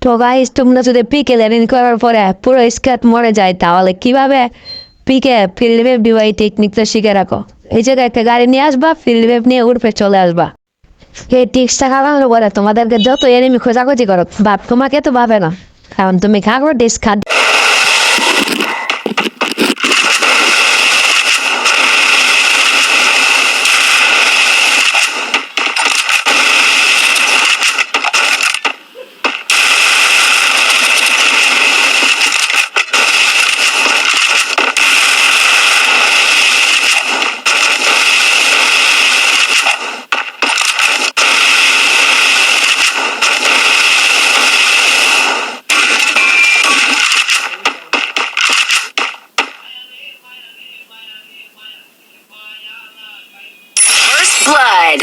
তো গাইস তোমরা যদি পিকে ল্যান্ডিং করার পরে পুরো স্কোয়াড মরে যায় তাহলে কিভাবে পিকে ফিল্ড ওয়েভ ডিভাই টেকনিকটা শিখে রাখো। এই জায়গায় একটা গাড়ি নিয়ে আসবা, ফিল্ড ওয়েভ নিয়ে উড়পে চলে আসবা। এই টিক্সটা খাওয়ানোর পরে তোমাদেরকে যত এনিমি খোঁজাখুঁজি করো বাপ তোমাকে তো ভাবে না, কারণ তুমি খাগো ডিস খা। First blood.